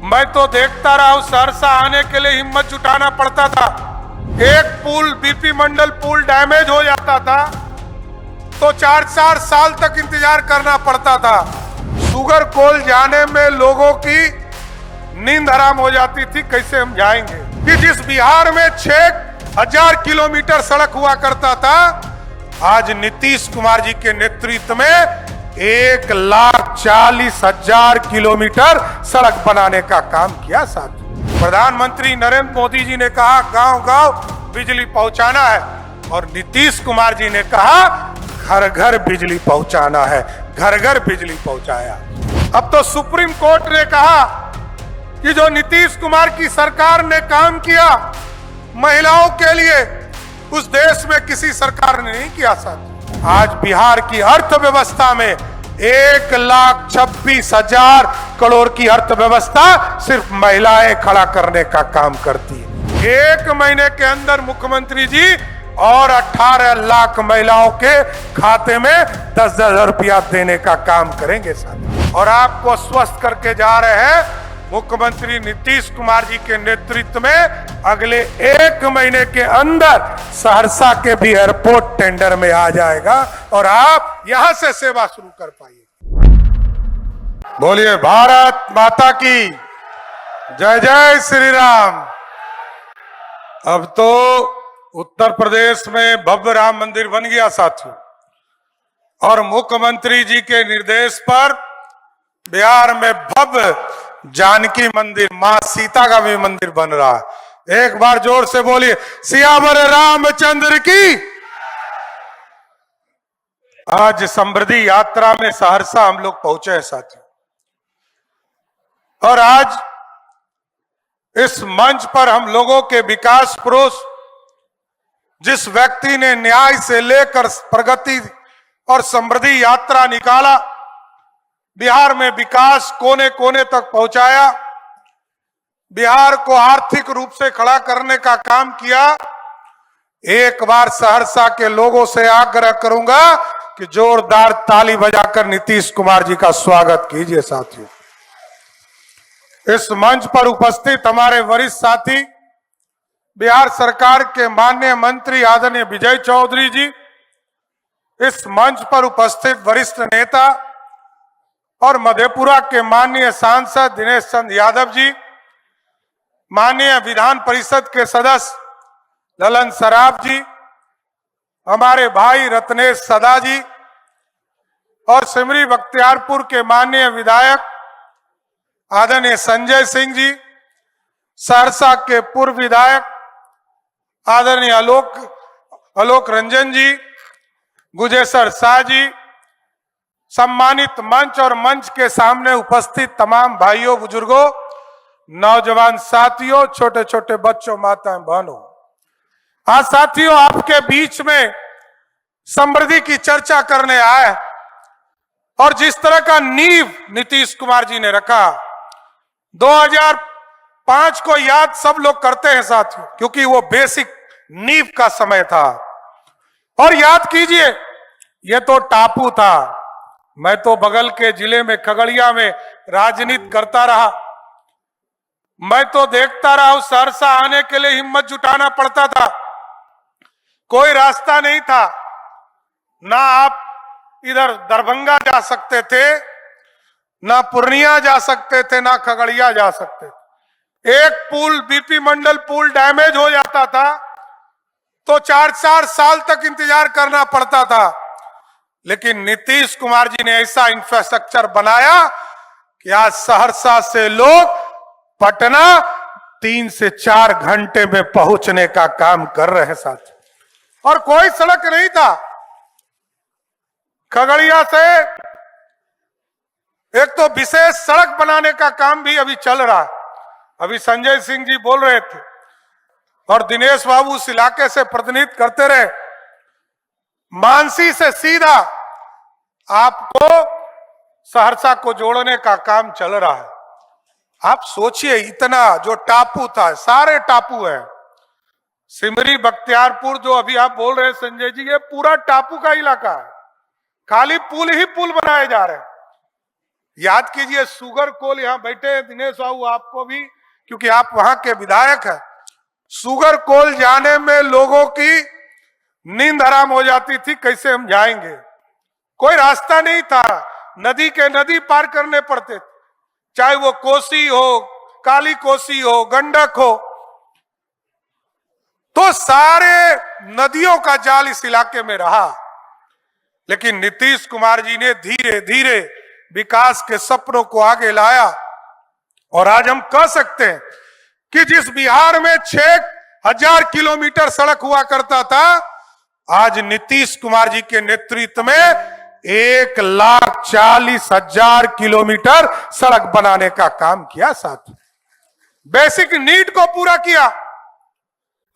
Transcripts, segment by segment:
मैं तो देखता रहा हूं, सहरसा आने के लिए हिम्मत जुटाना पड़ता था। एक पुल बीपी मंडल पुल डैमेज हो जाता था तो 4-4 साल तक इंतजार करना पड़ता था। शुगर कोल जाने में लोगों की नींद हराम हो जाती थी, कैसे हम जाएंगे। कि जिस बिहार में 6000 किलोमीटर सड़क हुआ करता था, आज नीतीश कुमार जी के नेतृत्व में 1,40,000 किलोमीटर सड़क बनाने का काम किया। साथ प्रधानमंत्री नरेंद्र मोदी जी ने कहा गांव गांव बिजली पहुंचाना है, और नीतीश कुमार जी ने कहा घर घर बिजली पहुंचाना है। घर घर बिजली पहुंचाया। अब तो सुप्रीम कोर्ट ने कहा कि जो नीतीश कुमार की सरकार ने काम किया महिलाओं के लिए, उस देश में किसी सरकार ने नहीं किया। साथ आज बिहार की अर्थव्यवस्था में 1,26,000 करोड़ की अर्थव्यवस्था सिर्फ महिलाएं खड़ा करने का काम करती है। 1 महीने के अंदर मुख्यमंत्री जी और 18 लाख महिलाओं के खाते में 10,000 रुपया देने का काम करेंगे साथ। और आपको स्वस्थ करके जा रहे हैं मुख्यमंत्री नीतीश कुमार जी के नेतृत्व में। अगले 1 महीने के अंदर सहरसा के भी एयरपोर्ट टेंडर में आ जाएगा और आप यहां से सेवा शुरू कर पाइए। बोलिए भारत माता की जय जय श्री राम। अब तो उत्तर प्रदेश में भव्य राम मंदिर बन गया साथियों, और मुख्यमंत्री जी के निर्देश पर बिहार में भव्य जानकी मंदिर, मां सीता का भी मंदिर बन रहा है। एक बार जोर से बोलिए सियावर रामचंद्र की। आज समृद्धि यात्रा में सहरसा हम लोग पहुंचे हैं साथियों, और आज इस मंच पर हम लोगों के विकास पुरुष, जिस व्यक्ति ने न्याय से लेकर प्रगति और समृद्धि यात्रा निकाला, बिहार में विकास कोने कोने तक पहुंचाया, बिहार को आर्थिक रूप से खड़ा करने का काम किया। एक बार सहरसा के लोगों से आग्रह करूंगा कि जोरदार ताली बजाकर नीतीश कुमार जी का स्वागत कीजिए साथियों। इस मंच पर उपस्थित हमारे वरिष्ठ साथी, बिहार सरकार के माननीय मंत्री आदरणीय विजय चौधरी जी, इस मंच पर उपस्थित वरिष्ठ नेता और मधेपुरा के माननीय सांसद दिनेश चंद यादव जी, माननीय विधान परिषद के सदस्य ललन सराफ जी, हमारे भाई रत्नेश सदा जी, और सिमरी बख्तियारपुर के माननीय विधायक आदरणीय संजय सिंह जी, सहरसा के पूर्व विधायक आदरणीय आलोक रंजन जी, गुजेसर शाह जी, सम्मानित मंच और मंच के सामने उपस्थित तमाम भाइयों बुजुर्गों, नौजवान साथियों, छोटे छोटे बच्चों, माताएं बहनों, आज साथियों आपके बीच में समृद्धि की चर्चा करने आए। और जिस तरह का नींव नीतीश कुमार जी ने रखा, 2005 को याद सब लोग करते हैं साथियों, क्योंकि वो बेसिक नींव का समय था। और याद कीजिए, ये तो टापू था। मैं तो बगल के जिले में खगड़िया में राजनीति करता रहा। मैं तो देखता रहा हूं, सहरसा आने के लिए हिम्मत जुटाना पड़ता था, कोई रास्ता नहीं था। ना आप इधर दरभंगा जा सकते थे, ना पूर्णिया जा सकते थे, ना खगड़िया जा सकते थे। एक पुल बीपी मंडल पुल डैमेज हो जाता था तो 4-4 साल तक इंतजार करना पड़ता था। लेकिन नीतीश कुमार जी ने ऐसा इंफ्रास्ट्रक्चर बनाया कि आज सहरसा से लोग पटना 3 से 4 घंटे में पहुंचने का काम कर रहे हैं साथ। और कोई सड़क नहीं था। खगड़िया से एक तो विशेष सड़क बनाने का काम भी अभी चल रहा है। अभी संजय सिंह जी बोल रहे थे और दिनेश बाबू उस इलाके से प्रतिनिधित्व करते रहे। मानसी से सीधा आपको सहरसा को जोड़ने का काम चल रहा है। आप सोचिए, इतना जो टापू था, सारे टापू है। सिमरी बख्तियारपुर जो अभी आप बोल रहे हैं संजय जी, ये पूरा टापू का इलाका है। खाली पुल ही पुल बनाए जा रहे हैं। याद कीजिए, शुगर कोल, यहां बैठे दिनेश बाबू, आपको भी, क्योंकि आप वहां के विधायक हैं, शुगर कोल जाने में लोगों की नींद हराम हो जाती थी, कैसे हम जाएंगे, कोई रास्ता नहीं था, नदी के नदी पार करने पड़ते थे, चाहे वो कोसी हो, काली कोसी हो, गंडक हो, तो सारे नदियों का जाल इस इलाके में रहा। लेकिन नीतीश कुमार जी ने धीरे धीरे विकास के सपनों को आगे लाया और आज हम कह सकते हैं कि जिस बिहार में 6000 किलोमीटर सड़क हुआ करता था, आज नीतीश कुमार जी के नेतृत्व में 1,40,000 किलोमीटर सड़क बनाने का काम किया। साथ बेसिक नीड को पूरा किया।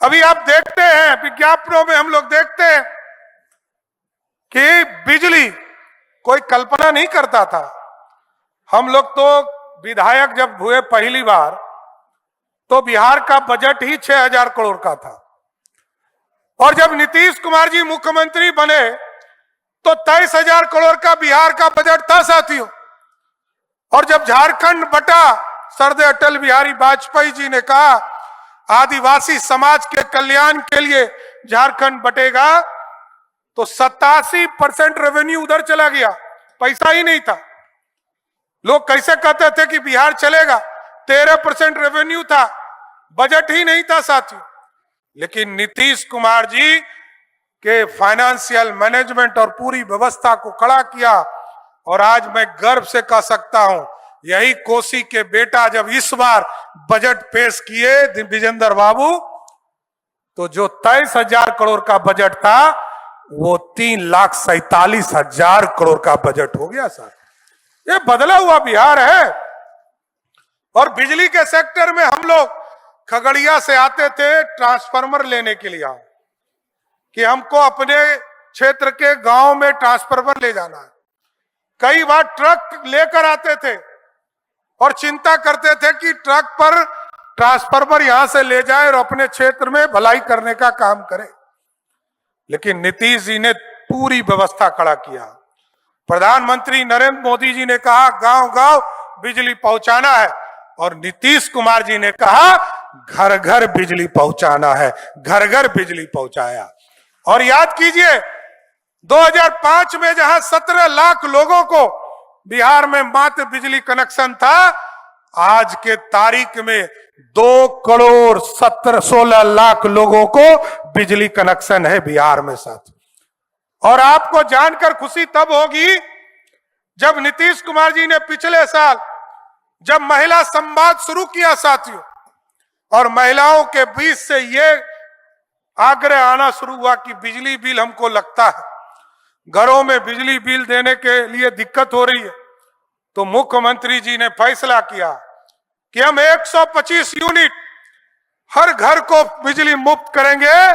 अभी आप देखते हैं विज्ञापनों में, हम लोग देखते हैं कि बिजली कोई कल्पना नहीं करता था। हम लोग तो विधायक जब हुए पहली बार, तो बिहार का बजट ही 6,000 करोड़ का था, और जब नीतीश कुमार जी मुख्यमंत्री बने तो 23,000 करोड़ का बिहार का बजट था साथियों। और जब झारखंड बटा, सरदे अटल बिहारी वाजपेयी जी ने कहा आदिवासी समाज के कल्याण के लिए झारखंड बटेगा, तो 87% रेवेन्यू उधर चला गया, पैसा ही नहीं था। लोग कैसे कहते थे कि बिहार चलेगा, 13% रेवेन्यू था, बजट ही नहीं था साथियों। लेकिन नीतीश कुमार जी के फाइनेंशियल मैनेजमेंट और पूरी व्यवस्था को खड़ा किया, और आज मैं गर्व से कह सकता हूं, यही कोसी के बेटा जब इस बार बजट पेश किए विजेंद्र बाबू, तो जो 23,000 करोड़ का बजट था वो 3,47,000 करोड़ का बजट हो गया सर। ये बदला हुआ बिहार है। और बिजली के सेक्टर में हम लोग खगड़िया से आते थे ट्रांसफार्मर लेने के लिए, कि हमको अपने क्षेत्र के गांव में ट्रांसफार्मर ले जाना है। कई बार ट्रक लेकर आते थे और चिंता करते थे कि ट्रक पर ट्रांसफार्मर यहां से ले जाए और अपने क्षेत्र में भलाई करने का काम करें। लेकिन नीतीश जी ने पूरी व्यवस्था खड़ा किया। प्रधानमंत्री नरेंद्र मोदी जी ने कहा गांव गांव बिजली पहुंचाना है, और नीतीश कुमार जी ने कहा घर घर बिजली पहुंचाना है, घर घर बिजली पहुंचाया। और याद कीजिए 2005 में जहां 17 लाख लोगों को बिहार में मात्र बिजली कनेक्शन था, आज के तारीख में 2,16 लाख लोगों को बिजली कनेक्शन है बिहार में साथ। और आपको जानकर खुशी तब होगी जब नीतीश कुमार जी ने पिछले साल जब महिला संवाद शुरू किया साथियों, और महिलाओं के बीच से ये आग्रह आना शुरू हुआ कि बिजली बिल हमको लगता है, घरों में बिजली बिल देने के लिए दिक्कत हो रही है, तो मुख्यमंत्री जी ने फैसला किया कि हम 125 यूनिट हर घर को बिजली मुफ्त करेंगे।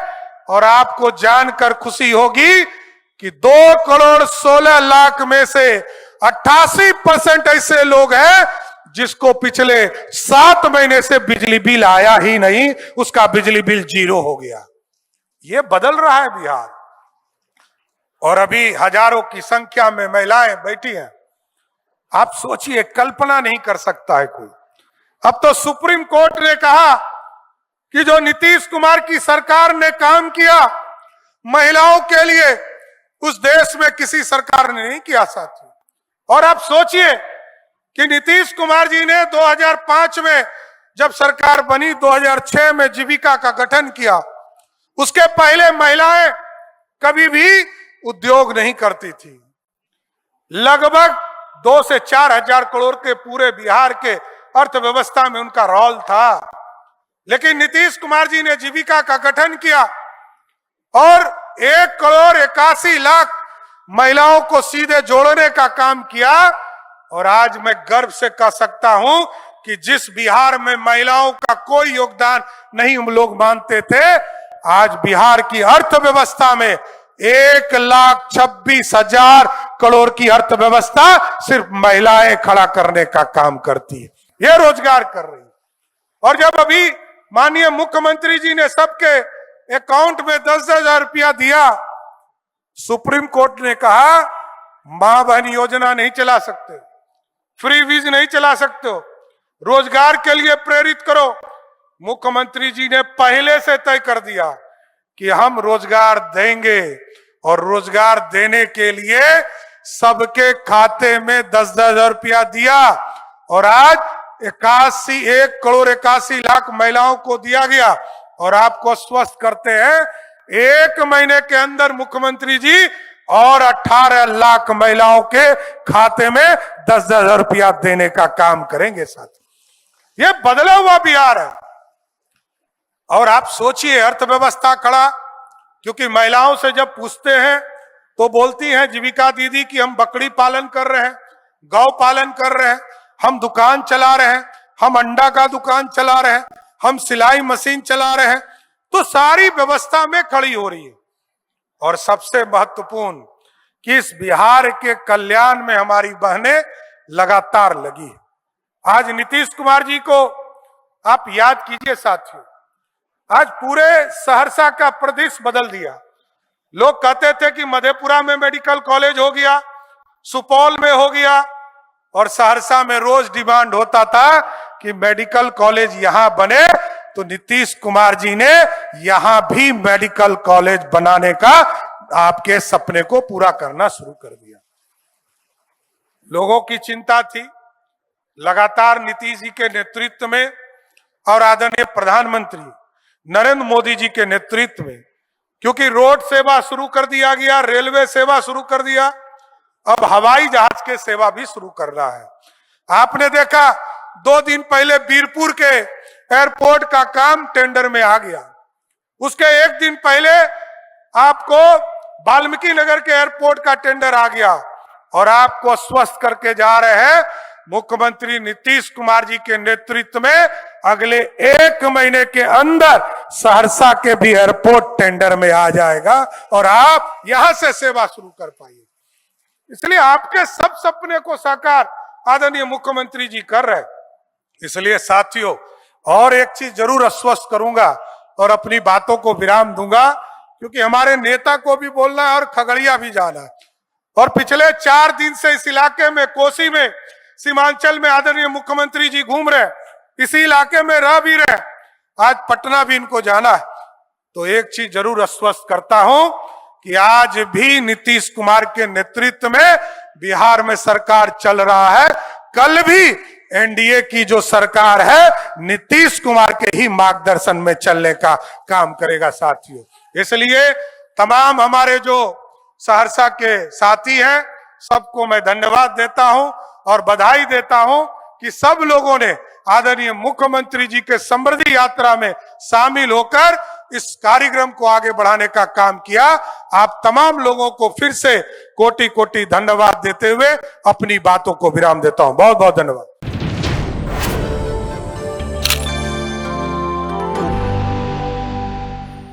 और आपको जानकर खुशी होगी कि 2,16 लाख में से 88% ऐसे लोग हैं जिसको पिछले 7 महीने से बिजली बिल आया ही नहीं, उसका बिजली बिल 0 हो गया। ये बदल रहा है बिहार। और अभी हजारों की संख्या में महिलाएं बैठी हैं। आप सोचिए, कल्पना नहीं कर सकता है कोई। अब तो सुप्रीम कोर्ट ने कहा कि जो नीतीश कुमार की सरकार ने काम किया महिलाओं के लिए, उस देश में किसी सरकार ने नहीं किया साथी। और आप सोचिए कि नीतीश कुमार जी ने 2005 में जब सरकार बनी, 2006 में जीविका का गठन किया, उसके पहले महिलाएं कभी भी उद्योग नहीं करती थी। लगभग 2 से 4 हजार करोड़ के पूरे बिहार के अर्थव्यवस्था में उनका रोल था। लेकिन नीतीश कुमार जी ने जीविका का गठन किया और 1,81,00,000 महिलाओं को सीधे जोड़ने का काम किया। और आज मैं गर्व से कह सकता हूं कि जिस बिहार में महिलाओं का कोई योगदान नहीं हम लोग मानते थे, आज बिहार की अर्थव्यवस्था में 1,26,000 करोड़ की अर्थव्यवस्था सिर्फ महिलाएं खड़ा करने का काम करती है, ये रोजगार कर रही है। और जब अभी माननीय मुख्यमंत्री जी ने सबके अकाउंट में 10,000 रुपया दिया, सुप्रीम कोर्ट ने कहा मां बहन योजना नहीं चला सकते, फ्री वीज नहीं चला सकते हो, रोजगार के लिए प्रेरित करो। मुख्यमंत्री जी ने पहले से तय कर दिया कि हम रोजगार देंगे और रोजगार देने के लिए सबके खाते में 10-10 हजार रुपया दिया और आज 1,81,81,00,000 महिलाओं को दिया गया। और आपको स्वस्थ करते हैं, 1 महीने के अंदर मुख्यमंत्री जी और 18 लाख महिलाओं के खाते में 10-10 हजार रुपया देने का काम करेंगे। साथ ये बदला हुआ बिहार है। और आप सोचिए अर्थव्यवस्था खड़ा, क्योंकि महिलाओं से जब पूछते हैं तो बोलती हैं जीविका दीदी कि हम बकरी पालन कर रहे हैं, गौ पालन कर रहे हैं, हम दुकान चला रहे हैं, हम अंडा का दुकान चला रहे हैं, हम सिलाई मशीन चला रहे हैं। तो सारी व्यवस्था में खड़ी हो रही है। और सबसे महत्वपूर्ण कि इस बिहार के कल्याण में हमारी बहनें लगातार लगी है। आज नीतीश कुमार जी को आप याद कीजिए साथियों, आज पूरे सहरसा का परिदृश्य बदल दिया। लोग कहते थे कि मधेपुरा में मेडिकल कॉलेज हो गया, सुपौल में हो गया, और सहरसा में रोज डिमांड होता था कि मेडिकल कॉलेज यहां बने। तो नीतीश कुमार जी ने यहां भी मेडिकल कॉलेज बनाने का आपके सपने को पूरा करना शुरू कर दिया। लोगों की चिंता थी, लगातार नीतीश जी के नेतृत्व में और आदरणीय प्रधानमंत्री नरेंद्र मोदी जी के नेतृत्व में, क्योंकि रोड सेवा शुरू कर दिया गया, रेलवे सेवा शुरू कर दिया, अब हवाई जहाज के सेवा भी शुरू कर रहा है। आपने देखा 2 दिन पहले बीरपुर के एयरपोर्ट का काम टेंडर में आ गया। उसके 1 दिन पहले आपको वाल्मीकि नगर के एयरपोर्ट का टेंडर आ गया। और आपको स्वस्थ करके जा रहे हैं मुख्यमंत्री नीतीश कुमार जी के नेतृत्व में। अगले 1 महीने के अंदर सहरसा के भी एयरपोर्ट टेंडर में आ जाएगा और आप यहां से सेवा शुरू कर पाइए। इसलिए आपके सब सपने को साकार आदरणीय मुख्यमंत्री जी कर रहे हैं। इसलिए साथियों, और एक चीज जरूर आश्वस्त करूंगा और अपनी बातों को विराम दूंगा, क्योंकि हमारे नेता को भी बोलना है और खगड़िया भी जाना है। और पिछले 4 दिन से इस इलाके में, कोसी में, सीमांचल में आदरणीय मुख्यमंत्री जी घूम रहे, इसी इलाके में रह भी रहे, आज पटना भी इनको जाना है। तो एक चीज जरूर आश्वस्त करता हूं कि आज भी नीतीश कुमार के नेतृत्व में बिहार में सरकार चल रहा है। कल भी एनडीए की जो सरकार है नीतीश कुमार के ही मार्गदर्शन में चलने का काम करेगा साथियों। इसलिए तमाम हमारे जो सहरसा के साथी हैं, सबको मैं धन्यवाद देता हूं और बधाई देता हूं कि सब लोगों ने आदरणीय मुख्यमंत्री जी के समृद्धि यात्रा में शामिल होकर इस कार्यक्रम को आगे बढ़ाने का काम किया। आप तमाम लोगों को फिर से कोटि कोटि धन्यवाद देते हुए अपनी बातों को विराम देता हूं। बहुत बहुत धन्यवाद।